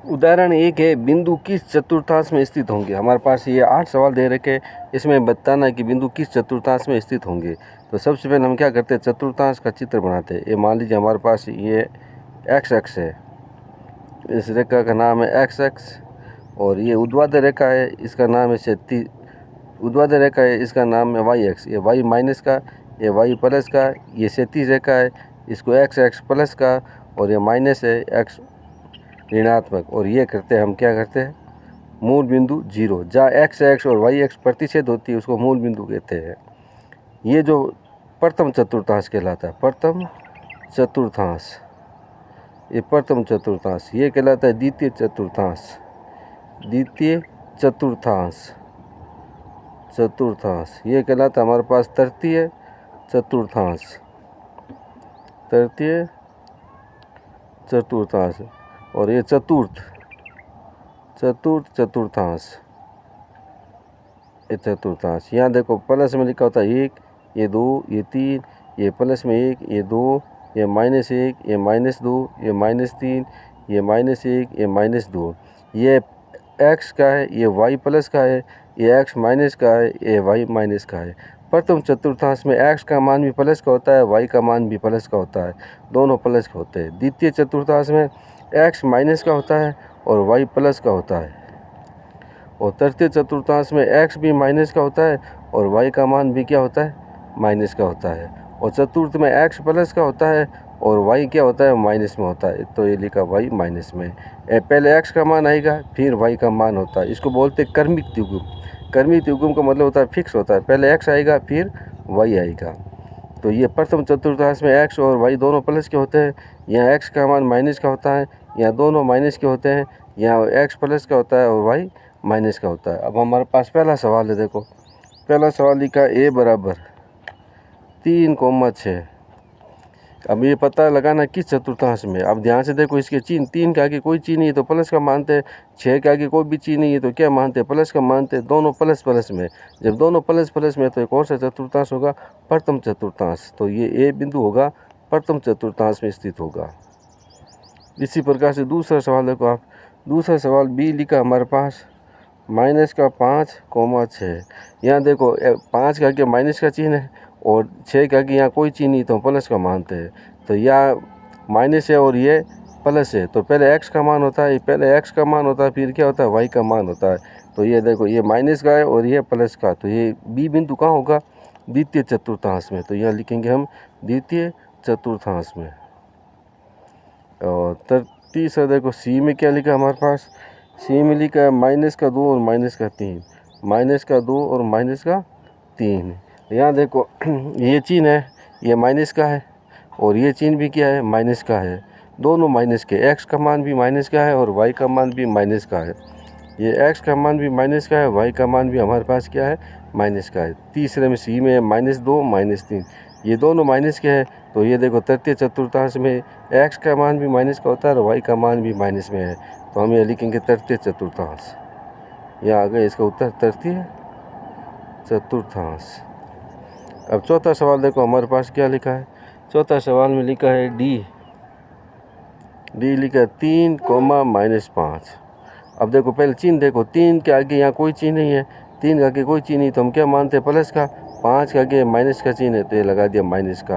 उदाहरण 1 है, बिंदु किस चतुर्थांश में स्थित होंगे। हमारे पास ये 8 सवाल दे रखे, इसमें बताना है कि बिंदु किस चतुर्थांश में स्थित होंगे। तो सबसे पहले हम क्या करते हैं, चतुर्थांश का चित्र बनाते हैं। ये मान लीजिए हमारे पास ये एक्स अक्ष है, इस रेखा का नाम है एक्स अक्ष, और ये ऊर्ध्वाधर रेखा है, इसका नाम है ऊर्ध्वाधर रेखा है, इसका नाम है वाई एक्स। ये वाई माइनस का, ये वाई प्लस का, ये क्षैतिज रेखा है, इसको एक्स एक्स प्लस का, और ये माइनस है एक्स ऋणात्मक। और ये करते हैं हम क्या करते हैं, मूल बिंदु 0, जहाँ एक्स एक्स और वाई एक्स प्रतिच्छेद होती है उसको मूल बिंदु कहते हैं। ये जो प्रथम चतुर्थांश कहलाता है, प्रथम चतुर्थांश, ये प्रथम चतुर्थांश। ये कहलाता है द्वितीय चतुर्थांश, द्वितीय चतुर्थांश, चतुर्थांश। ये कहलाता है हमारे पास तृतीय चतुर्थांश, तृतीय चतुर्थांश। और ये चतुर्थ चतुर्थांश, ये चतुर्थांश। यहाँ देखो प्लस में लिखा होता है 1, ये 2, ये 3, ये प्लस में 1, ये 2, ये -1, ये -2, ये -3, ये -1, ये -2। ये x का है, ये y प्लस का है, ये x माइनस का है, ये y माइनस का है। प्रथम चतुर्थांश में x का मान भी प्लस का होता है, y का मान भी प्लस का होता है, दोनों प्लस के होते हैं। द्वितीय चतुर्थांश में x माइनस का होता है और y प्लस का होता है। और तृतीय चतुर्थांश में x भी माइनस का होता है और y का मान भी क्या होता है, माइनस का होता है। और चतुर्थ में x प्लस का होता है और y क्या होता है, माइनस में होता है। तो ये लिखा y माइनस में। पहले x का मान आएगा फिर y का मान होता है, इसको बोलते हैं क्रमिक द्विगुम। क्रमिक द्विगुम का मतलब होता है फिक्स होता है, पहले x आएगा फिर y आएगा। तो ये प्रथम चतुर्थांश में x और y दोनों प्लस के होते हैं, यहाँ x का मान माइनस का होता है, यहाँ दोनों माइनस के होते हैं, यहाँ x प्लस का होता है और y माइनस का होता है। अब हमारे पास पहला सवाल है, देखो पहला सवाल लिखा a बराबर 3,6। अब ये पता लगाना किस चतुर्थांश में। अब ध्यान से देखो, इसके चिन्ह, 3 के आगे कोई चिन्ह नहीं है तो प्लस का मानते हैं, 6 के आगे कोई भी चिन्ह नहीं है तो क्या मानते हैं, प्लस का मानते हैं। दोनों प्लस प्लस में, जब दोनों प्लस प्लस में तो ये कौन सा चतुर्थांश होगा, प्रथम चतुर्थांश। तो ये ए बिंदु होगा, प्रथम चतुर्थांश में स्थित होगा। इसी प्रकार से दूसरा सवाल देखो आप, दूसरा सवाल बी लिखा हमारे पास -5,6। यहाँ देखो 5 के आगे माइनस का चिन्ह है और 6 के आगे यहाँ कोई चिन्ह नहीं तो प्लस का मानते हैं। तो यहाँ माइनस है और ये प्लस है, तो पहले x का मान होता है, पहले x का मान होता है फिर क्या होता है, y का मान होता है। तो ये देखो ये माइनस का है और ये प्लस का, तो ये बी बिंदु कहाँ होगा, द्वितीय चतुर्थांश में। तो यहाँ लिखेंगे हम द्वितीय चतुर्थांश में। और तीसरा देखो सी में क्या लिखा हमारे पास, सी में लिखा है -2 और -3, -2 और -3। यहाँ देखो ये चिन्ह है, ये माइनस का है और ये चिन्ह भी क्या है, माइनस का है, दोनों माइनस के। x का मान भी माइनस का है और y का मान भी माइनस का है। ये x का मान भी माइनस का है, y का मान भी हमारे पास क्या है, माइनस का है। तीसरे में सी में है -2 -3, ये दोनों माइनस के हैं। तो ये देखो तृतीय चतुर्थांश में x का मान भी माइनस का होता है और y का मान भी माइनस में है, तो हम ये लिखेंगे तृतीय चतुर्थांश। यहाँ आ गया इसका उत्तर, तृतीय चतुर्थांश। अब चौथा सवाल देखो हमारे पास क्या लिखा है, चौथा सवाल में लिखा है डी लिखा है 3, -5। अब देखो पहले चिन्ह देखो, 3 के आगे यहाँ कोई चिन्ह नहीं है, 3 के आगे कोई चिन्ह नहीं तो हम क्या मानते हैं, प्लस का। 5 के आगे माइनस का चिन्ह है तो ये लगा दिया माइनस का।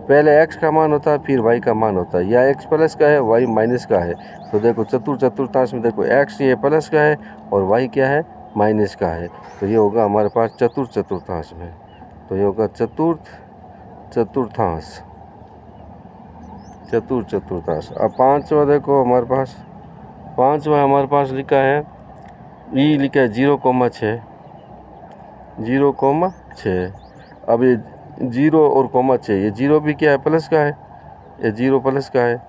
पहले x का मान होता है फिर y का मान होता है, या x प्लस का है y माइनस का है। तो देखो चतुर्थांश में देखो x ये प्लस का है और y क्या है, माइनस का है। तो ये होगा हमारे पास चतुर्थांश में। तो ये होगा चतुर्थांश। अब पांचवा देखो हमारे पास, पांचवा हमारे पास लिखा है ई लिखा है 0,6, 0,6। अब ये 0 और 6, ये 0 भी क्या है, प्लस का है, ये 0 प्लस का है,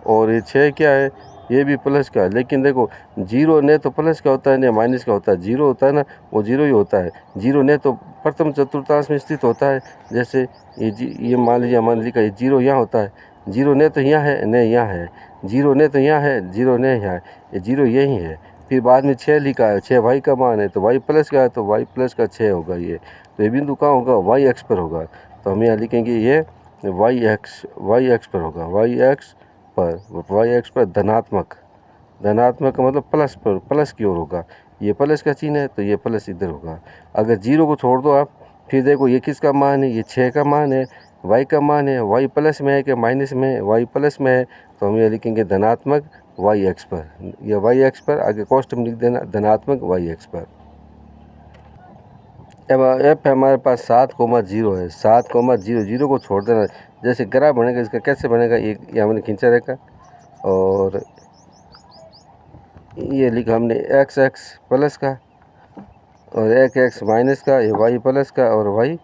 और ये 6 क्या है, ये भी प्लस का है। लेकिन देखो 0 ने तो प्लस का होता है न माइनस का होता है, 0 होता है ना वो 0 ही होता है। 0 ने तो प्रथम चतुर्थांश में स्थित होता है, जैसे ये मान लीजिए मान लिखा है 0 यहाँ होता है, 0 ने तो यहाँ है न यहाँ है, 0 ने तो यहाँ है, 0 ने यहाँ है, ये 0 यही है। फिर बाद में 6 लिखा है, 6 y का मान है तो y प्लस का है तो y प्लस का 6 होगा ये। तो ये बिंदु कहाँ होगा, y एक्स पर होगा। तो हम यहाँ लिखेंगे ये y एक्स पर होगा, y एक्स पर धनात्मक धनात्मक का मतलब प्लस पर, प्लस की ओर होगा। ये प्लस का चिन्ह है तो ये प्लस इधर होगा। अगर जीरो को छोड़ दो आप, फिर देखो ये किसका मान है, ये 6 का मान है, वाई का मान है। वाई प्लस में है कि माइनस में है, वाई प्लस में है, तो हम ये लिखेंगे धनात्मक वाई एक्स पर। या वाई एक्स पर आगे कॉस्ट में लिख देना धनात्मक वाई एक्स पर। अब एफ हमारे पास 7,0 है, 7,0, जीरो को छोड़ देना। जैसे ग्राफ बनेगा इसका कैसे बनेगा, ये हमने खींचा रखा और ये लिखा हमने एक्स एक्स प्लस का और एक एक्स माइनस का, ये वाई प्लस का और वाई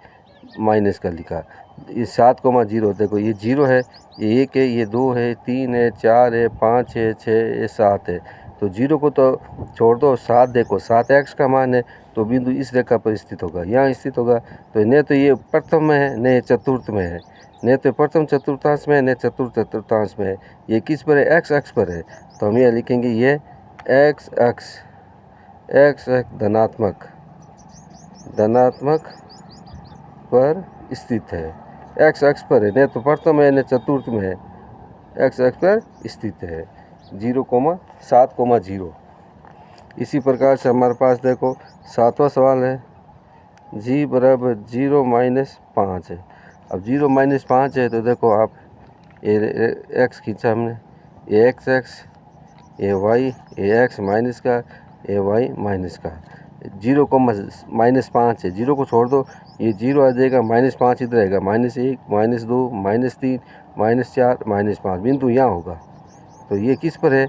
माइनस का लिखा। ये 7,0 देखो ये 0 है, ये 1 है, ये 2 है, 3 है, 4 है, 5 है, 6 है, 7 है। तो 0 को तो छोड़ दो, 7 देखो 7 एक्स का मान है, तो बिंदु इस रेखा पर स्थित होगा, यहाँ स्थित होगा। तो न तो ये प्रथम में है, न चतुर्थ में है, न तो प्रथम चतुर्थांश में है, न चतुर्थ चतुर्थांश में है। ये किस पर है, एक्स अक्ष पर है। तो हम यह लिखेंगे ये एक्स अक्ष, एक्स धनात्मक, धनात्मक पर स्थित है, एक्स अक्ष पर है, न तो प्रथम है न चतुर्थ में है, एक्स अक्ष पर स्थित है। 0,7,0। इसी प्रकार से हमारे पास देखो 7वां सवाल है, जी बराबर 0-5 है। अब 0-5 है तो देखो आप ये एक्स खींचा हमने, ये एक्स एक्स, ये वाई, ये एक्स माइनस का, ये वाई माइनस का। 0,-5 है, 0 को छोड़ दो, ये 0 आ जाएगा, -5 इधर आएगा, -1, -2, -3, -4, -5 बिंदु यहाँ होगा। तो ये किस पर है,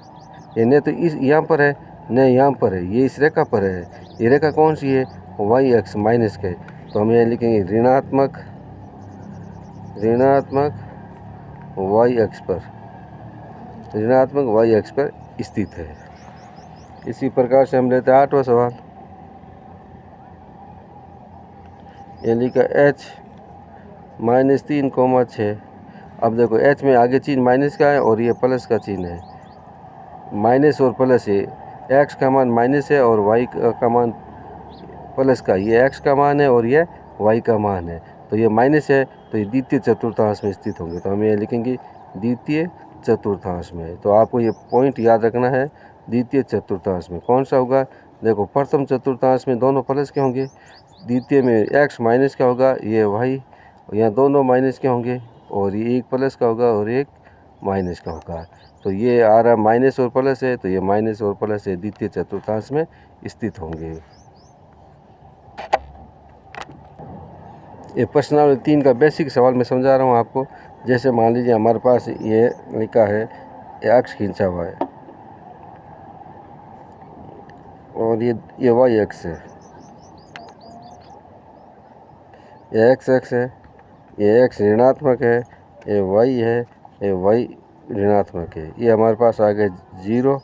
ये न तो इस यहाँ पर है न यहाँ पर है, ये इस रेखा पर है। ये रेखा कौन सी है, वाई एक्स माइनस के। तो हम यहाँ लिखेंगे ऋणात्मक, ऋणात्मक वाई एक्स पर, ऋणात्मक वाई एक्स पर स्थित है। इसी प्रकार से हम लेते हैं 8वां सवाल, ये लिखा h-3,6। अब देखो h में आगे चिन्ह माइनस का है और ये प्लस का चिन्ह है, माइनस और प्लस है। x का मान माइनस है और y का मान प्लस का, ये x का मान है और ये y का मान है। तो ये माइनस है तो ये द्वितीय चतुर्थांश में स्थित होंगे। तो हम ये लिखेंगे द्वितीय चतुर्थांश में। तो आपको ये पॉइंट याद रखना है, द्वितीय चतुर्थांश में कौन सा होगा। देखो प्रथम चतुर्थांश में दोनों प्लस के होंगे, द्वितीय में x माइनस का होगा, ये y, यहाँ दोनों माइनस के होंगे और ये एक प्लस का होगा और एक माइनस का होगा। तो ये आ रहा माइनस और प्लस है, तो ये माइनस और प्लस है, द्वितीय चतुर्थांश में स्थित होंगे। ये प्रश्नावली 3 का बेसिक सवाल मैं समझा रहा हूँ आपको। जैसे मान लीजिए हमारे पास ये लिखा है, ये अक्ष खींचा हुआ है और ये वाई एक्स है, ये एक्स एक्स है, ये एक्स ऋणात्मक है, ये वाई है, ये वाई ऋणात्मक है। ये हमारे पास आ गए 0,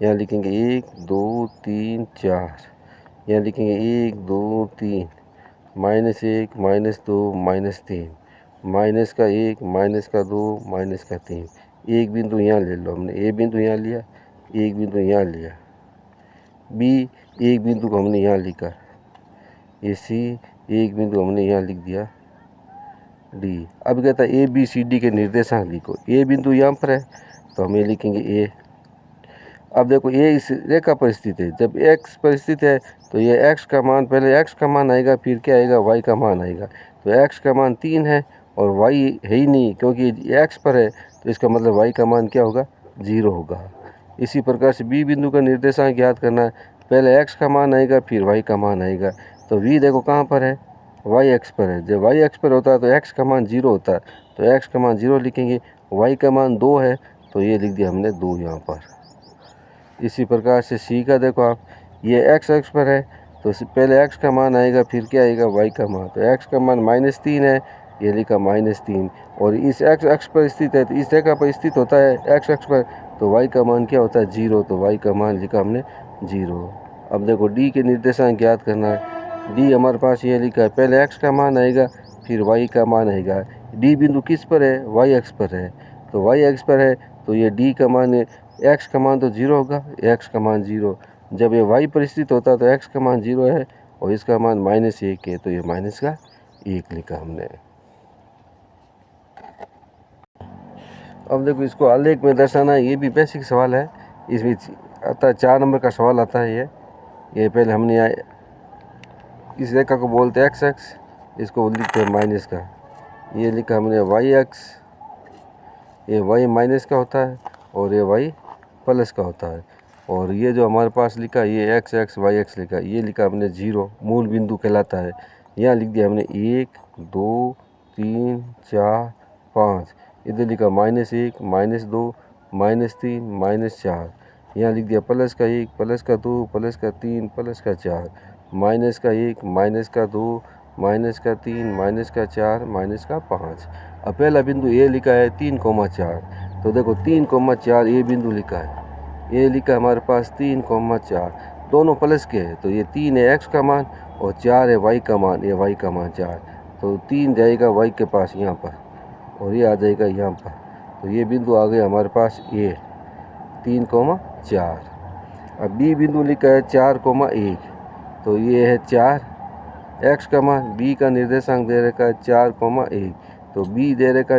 यहाँ लिखेंगे 1 2 3 4, यहाँ लिखेंगे 1 2 3, -1 -2 -3, माइनस का 1 माइनस का 2 माइनस का 3। एक बिंदु यहाँ ले लो, हमने ए बिंदु यहाँ लिया, एक बिंदु यहाँ लिया, बी एक बिंदु को हमने यहाँ लिखा, ये सी एक बिंदु हमने यहाँ लिख दिया, डी। अब कहता है ए बी सी डी के निर्देशांक लिखो। ए बिंदु यहाँ पर है तो हम ये लिखेंगे ए। अब देखो ए इस रेखा पर स्थित है, जब एक्स पर स्थित है तो ये एक्स का मान, पहले एक्स का मान आएगा फिर क्या आएगा, वाई का मान आएगा। तो एक्स का मान 3 है और वाई है ही नहीं, क्योंकि एक्स पर है तो इसका मतलब वाई का मान क्या होगा, 0 होगा। इसी प्रकार से बी बिंदु का निर्देशांक याद करना है, पहले एक्स का मान आएगा फिर वाई का मान आएगा। तो वी देखो कहाँ पर है, वाई एक्स पर है। जब वाई एक्स पर होता है तो एक्स का मान 0 होता है, तो एक्स का मान 0 लिखेंगे। वाई का मान 2 है तो ये लिख दिया हमने 2 यहाँ पर। इसी प्रकार से सी का देखो आप, ये एक्स एक्स पर है तो पहले एक्स का मान आएगा फिर क्या आएगा, वाई का मान। तो एक्स का मान -3 है, ये लिखा -3, और इस एक्स अक्ष पर स्थित है तो इस रेखा पर स्थित होता है एक्स अक्ष पर, तो वाई का मान क्या होता है, 0। तो वाई का मान लिखा हमने 0। अब देखो डी के निर्देशांक याद करना है। डी हमारे पास ये लिखा है, पहले एक्स का मान आएगा फिर वाई का मान आएगा। डी बिंदु किस पर है, वाई एक्स पर है। तो वाई एक्स पर है तो ये डी का मान, एक्स का मान तो 0 होगा, एक्स का मान 0। जब ये वाई पर स्थित होता है तो एक्स का मान 0 है और इसका मान -1 है, तो ये -1 लिखा हमने। अब देखो इसको आलेख में दर्शाना है, ये भी बेसिक सवाल है। इसमें आता है 4 नंबर का सवाल आता है। ये पहले हमने यहाँ इस रेखा को बोलते हैं एक्स एक्स, इसको लिखते हैं माइनस का। ये लिखा हमने वाई एक्स, ये वाई माइनस का होता है और ये वाई प्लस का होता है। और ये जो हमारे पास लिखा ये एक्स एक्स वाई एक्स लिखा, ये लिखा हमने 0 मूल बिंदु कहलाता है। यहाँ लिख दिया हमने 1 2 3 4 5, इधर लिखा -1 -2 -3 -4। यहाँ लिख दिया प्लस का 1 प्लस का 2 प्लस का 3 प्लस का 4, माइनस का 1 माइनस का 2 माइनस का 3 माइनस का 4 माइनस का 5। अब पहला बिंदु ए लिखा है 3,4, तो देखो 3,4 ये बिंदु लिखा है, ये लिखा हमारे पास 3,4, दोनों प्लस के हैं। तो ये 3 है एक्स का मान और 4 है वाई का मान, ये वाई का मान 4, तो 3 जाएगा वाई के पास यहाँ पर और ये आ जाएगा यहाँ पर। तो ये बिंदु आ गया हमारे पास ये 3,4। अब बी बिंदु लिखा है 4,1, तो ये है 4 एक्स का मान, बी का निर्देशांक दे रखा है 4,1, तो बी दे रखा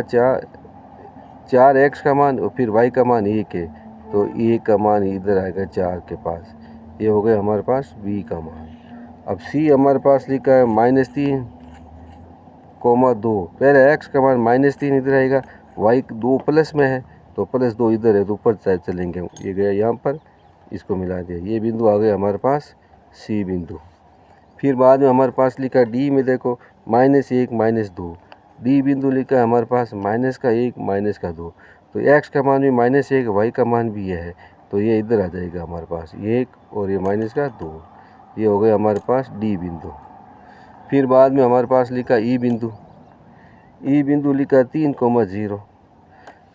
4 एक्स का मान और फिर वाई का मान 1 है, तो ए का मान इधर आएगा 4 के पास। ये हो गया हमारे पास बी का मान। अब सी हमारे पास लिखा है -3,2, पहले एक्स का मान -3 इधर आएगा, वाई 2 प्लस में है तो +2 इधर है तो ऊपर साइड चलेंगे, ये गया यहाँ पर, इसको मिला दिया, ये बिंदु आ गया हमारे पास सी बिंदु। फिर बाद में हमारे पास लिखा डी में देखो -1 -2, डी बिंदु लिखा है हमारे पास -1 -2, तो एक्स का मान भी -1 वाई का मान भी ये है, तो ये इधर आ जाएगा हमारे पास 1 और ये -2, ये हो गया हमारे पास डी बिंदु। फिर बाद में हमारे पास लिखा ई बिंदु, ई बिंदु लिखा 3,0,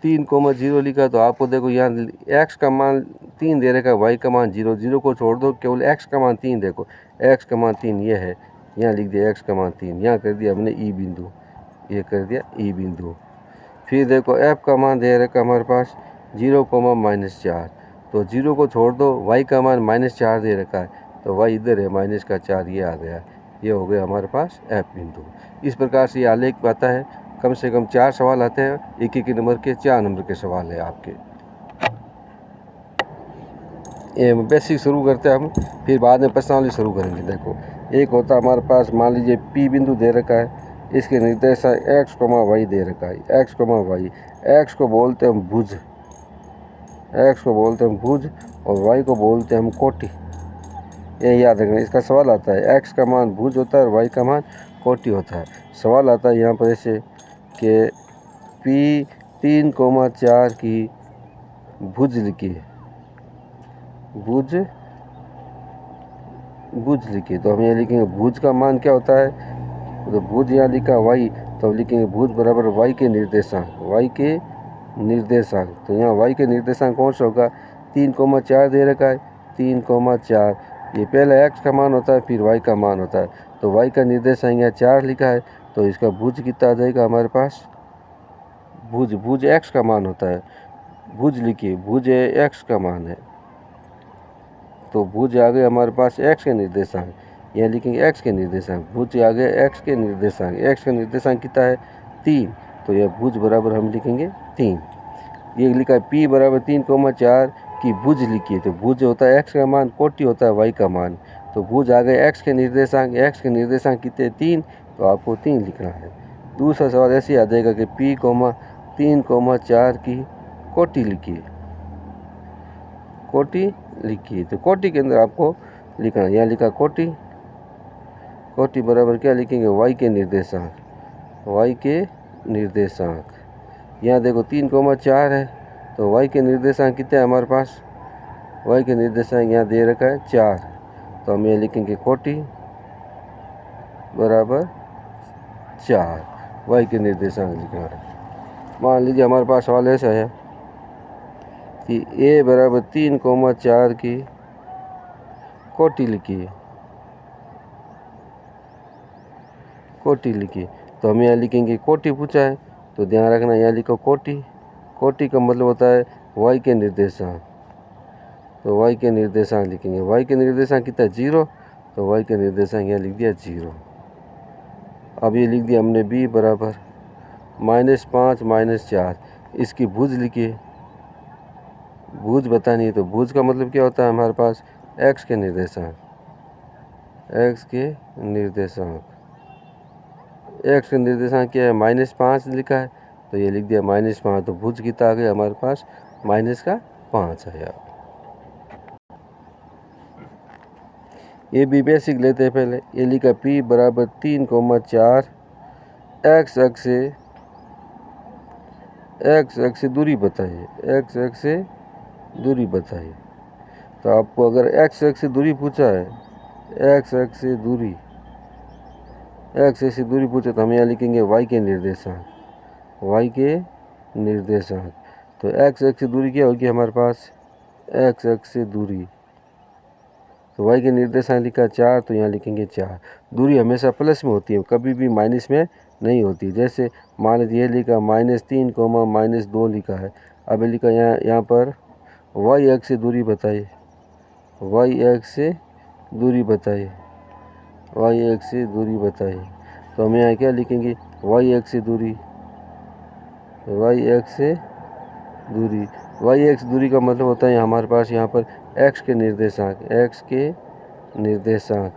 3,0 लिखा, तो आपको देखो यहाँ एक्स का मान 3 दे रखा है, वाई का मान 0, 0 को छोड़ दो, केवल एक्स का मान 3 देखो, एक्स का मान 3 ये है, यहाँ लिख दिया एक्स का मान 3, यहाँ कर दिया हमने ई बिंदु, ये कर दिया ई बिंदु। फिर देखो एफ का मान दे रखा हमारे पास 0, -4, तो 0 को छोड़ दो, वाई का मान -4 दे रखा है, तो वाई इधर है -4, ये आ गया, ये हो गया हमारे पास एफ बिंदु। इस प्रकार से ये आलेख आता है। कम से कम 4 सवाल आते हैं, एक नंबर के 4 नंबर के सवाल है आपके। ये बेसिक शुरू करते हैं हम, फिर बाद में प्रश्नावली शुरू करेंगे। देखो एक होता है हमारे पास, मान लीजिए पी बिंदु दे रखा है, इसके निर्देशांक एक्स, वाई दे रखा है, एक्स, वाई, एक्स को बोलते हैं हम भुज, एक्स को बोलते हैं हम भुज और वाई को बोलते हैं हम कोटि। ये याद रखना, इसका सवाल आता है, एक्स का मान भुज होता है और वाई का मान कोटि होता है। सवाल आता है यहाँ पर ऐसे कि P 3,4 की भुज लिखी, भुज लिखी, तो हम ये लिखेंगे भुज का मान क्या होता है, तो भुज यहाँ लिखा वाई, तो लिखेंगे भुज बराबर वाई के निर्देशांक, वाई के निर्देशांक, तो यहाँ वाई के निर्देशांक कौन सा होगा, 3,4 दे रखा है, 3,4, ये पहले एक्स का मान होता है फिर वाई का मान होता है, तो वाई का निर्देशांक यहाँ 4 लिखा है, तो इसका भुज कितना आ जाएगा हमारे पास, भुज एक्स का मान होता है, भुज लिखिए, भुज एक्स का मान है, तो भुज आ गए हमारे पास एक्स के निर्देशांक, यहाँ लिखेंगे एक्स के निर्देशांक, भुज आ गए एक्स के निर्देशांक, एक्स का निर्देशांक कितना है 3, तो यह भुज बराबर हम लिखेंगे 3। ये लिखा है P बराबर 3,4 की भुज लिखिए, तो भुज होता है एक्स का मान, कोटि होता है वाई का मान, तो भुज आ गए एक्स के निर्देशांक, एक्स के निर्देशांक कितने 3, तो आपको 3 लिखना है। दूसरा सवाल ऐसे आ जाएगा कि P, 3,4 की कोटि लिखिए, कोटि लिखिए, तो कोटि के अंदर आपको लिखना, यहाँ लिखा कोटि, कोटि बराबर क्या लिखेंगे वाई के निर्देशांक, वाई के निर्देशांक, यहाँ देखो 3,4 है, तो वाई के निर्देशांक कितने हैं हमारे पास, वाई के निर्देशांक यहाँ दे रखा है 4, तो हम ये लिखेंगे कोटि बराबर 4, वाई के निर्देशांक लिखना है। मान लीजिए हमारे पास सवाल ऐसा है कि ए बराबर 3,4 की कोटि लिखिए, कोटि लिखिए, तो हम यहाँ लिखेंगे कोटि पूछा है, तो ध्यान रखना यहाँ लिखो कोटि, कोटि का मतलब होता है वाई के निर्देशांक, तो वाई के निर्देशांक लिखेंगे, वाई के निर्देशांक कितना 0, तो वाई के निर्देशांक यहाँ लिख दिया 0। अब ये लिख दिया हमने b बराबर -5 -4, इसकी भुज लिखिए, भुज बतानी है। तो भुज का मतलब क्या होता है हमारे पास एक्स के निर्देशांक, एक्स के निर्देशांक, एक्स का निर्देशांक क्या है -5 लिखा है, तो ये लिख दिया -5। तो भुज कितना आ गया हमारे पास -5 आया। ये भी बेसिक लेते हैं पहले। ये लिखा P बराबर 3,4 एक्स अक्ष से दूरी बताइए, एक्स अक्ष से दूरी बताइए। तो आपको अगर एक्स अक्ष से दूरी पूछा है, एक्स अक्ष से दूरी, एक्स अक्ष से दूरी पूछे तो हम यहाँ लिखेंगे y के निर्देशांक, y के निर्देशांक। तो एक्स अक्ष से दूरी क्या होगी हमारे पास, एक्स अक्ष से दूरी, तो y के निर्देशांक लिखा 4, तो यहाँ लिखेंगे 4। दूरी हमेशा प्लस में होती है, कभी भी माइनस में नहीं होती। जैसे मान लीजिए लिखा -3, -2 लिखा है। अब लिखा यहाँ पर y अक्ष से दूरी बताइए, y अक्ष से दूरी बताइए, y अक्ष से दूरी बताइए। तो हम यहाँ क्या लिखेंगे, y अक्ष से दूरी, y अक्ष से दूरी, y अक्ष दूरी का मतलब होता है हमारे पास यहाँ पर x के निर्देशांक, x के निर्देशांक,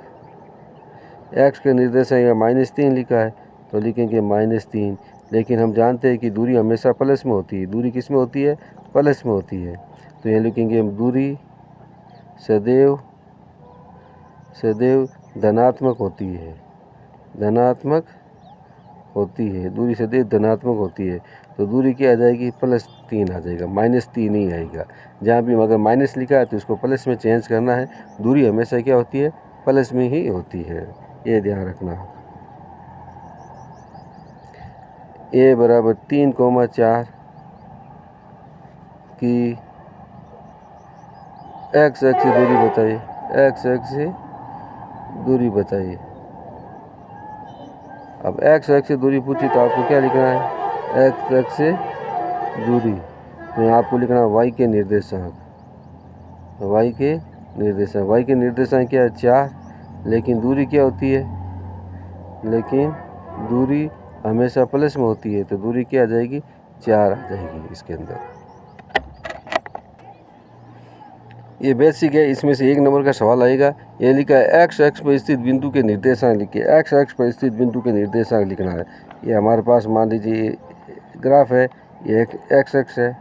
x के निर्देशांक या -3 लिखा है तो लिखेंगे -3। लेकिन हम जानते हैं कि दूरी हमेशा प्लस में होती है। दूरी किस में होती है, प्लस में होती है। तो यहाँ लिखेंगे दूरी सदैव सदैव धनात्मक होती है, धनात्मक होती है, दूरी सदैव धनात्मक होती है। तो दूरी क्या आ जाएगी, +3 आ जाएगा, -3 ही आएगा। जहाँ भी अगर माइनस लिखा है तो इसको प्लस में चेंज करना है। दूरी हमेशा क्या होती है, प्लस में ही होती है, ये ध्यान रखना। a बराबर 3,4 की एक्स अक्ष से दूरी बताइए, एक्स अक्ष से दूरी बताइए। अब एक्स अक्ष से दूरी पूछी तो आपको क्या लिखना है, एक्स अक्ष से दूरी। तो यहाँ आपको लिखना है y के निर्देशांक, y के निर्देशांक, y के निर्देशांक क्या है 4। लेकिन दूरी क्या होती है, लेकिन दूरी हमेशा प्लस में होती है। तो दूरी क्या आ जाएगी, 4 आ जाएगी इसके अंदर। ये बेसिक है, इसमें से 1 नंबर का सवाल आएगा। ये लिखा है एक्स अक्ष पर स्थित बिंदु के निर्देशांक लिखिए, एक्स अक्ष पर स्थित बिंदु के निर्देशांक लिखना है। ये हमारे पास मान लीजिए ग्राफ है, ये एक्स अक्ष है,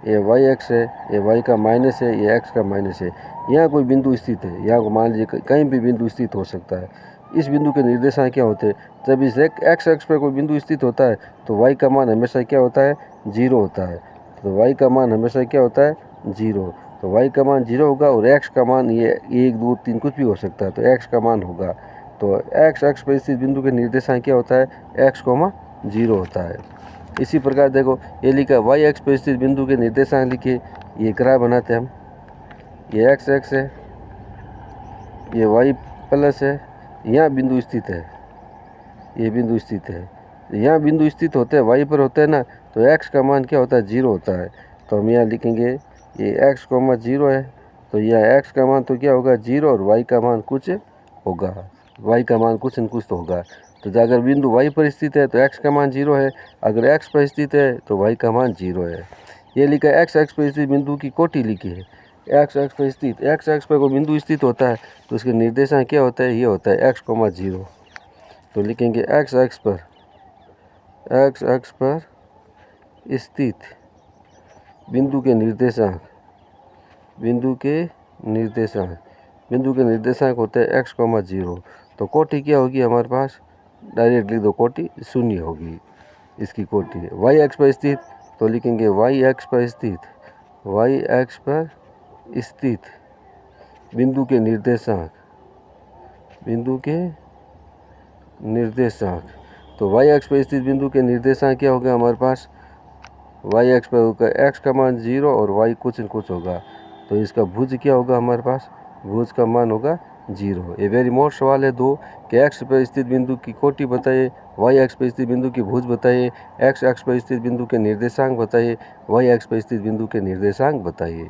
ये वाई अक्ष है, ये वाई का माइनस है, ये एक्स का माइनस है। यहाँ कोई बिंदु स्थित है, यहाँ को मान लीजिए कहीं भी बिंदु स्थित हो सकता है। इस बिंदु के निर्देशांक क्या होते हैं, जब इस एक्स अक्ष पर कोई बिंदु स्थित होता है तो वाई का मान हमेशा क्या होता है, 0 होता है। तो वाई का मान हमेशा क्या होता है, 0। तो y का मान 0 होगा और x का मान ये 1, 2, 3 कुछ भी हो सकता है, तो x का मान होगा। तो x अक्ष पर स्थित बिंदु के निर्देशांक क्या होता है, x, 0 होता है। इसी प्रकार देखो ये लिखा y अक्ष पर स्थित बिंदु के निर्देशांक लिखिए। ये ग्राफ बनाते हैं हम, ये x अक्ष है, ये y प्लस है, यहाँ बिंदु स्थित है, ये बिंदु स्थित है। यहाँ बिंदु स्थित होते हैं y पर होते हैं ना, तो x का मान क्या होता है, 0 होता है। तो हम यहाँ लिखेंगे ये x, 0 है, तो यह x का मान तो क्या होगा 0 और y का मान कुछ होगा, y का मान कुछ न कुछ तो होगा। तो अगर बिंदु y पर स्थित है तो x का मान 0 है, अगर x पर स्थित है तो y का मान 0 है। ये लिखा है x अक्ष पर स्थित बिंदु की कोटि लिखी है। x अक्ष पर स्थित, x अक्ष पर कोई बिंदु स्थित होता है तो उसके निर्देशांक क्या होता है, ये होता है x, 0। तो लिखेंगे x अक्ष पर स्थित बिंदु के निर्देशांक, बिंदु के निर्देशांक होते हैं x, 0। तो कोटि क्या होगी हमारे पास, डायरेक्ट लिख दो, कोटि 0 होगी, इसकी कोटि है। y अक्ष पर स्थित तो लिखेंगे y अक्ष पर स्थित, y अक्ष पर स्थित बिंदु के निर्देशांक, बिंदु के निर्देशांक। तो y अक्ष पर स्थित बिंदु के निर्देशांक क्या होगा हमारे पास, y अक्ष पर होगा x का मान 0 और y कुछ न कुछ होगा। तो इसका भुज क्या होगा हमारे पास, भुज का मान होगा 0। ये वेरी मोस्ट सवाल है 2 कि x पर स्थित बिंदु की कोटि बताइए, y अक्ष पर स्थित बिंदु की भुज बताइए, x अक्ष पर स्थित बिंदु के निर्देशांक बताइए, y अक्ष पर स्थित बिंदु के निर्देशांक बताइए।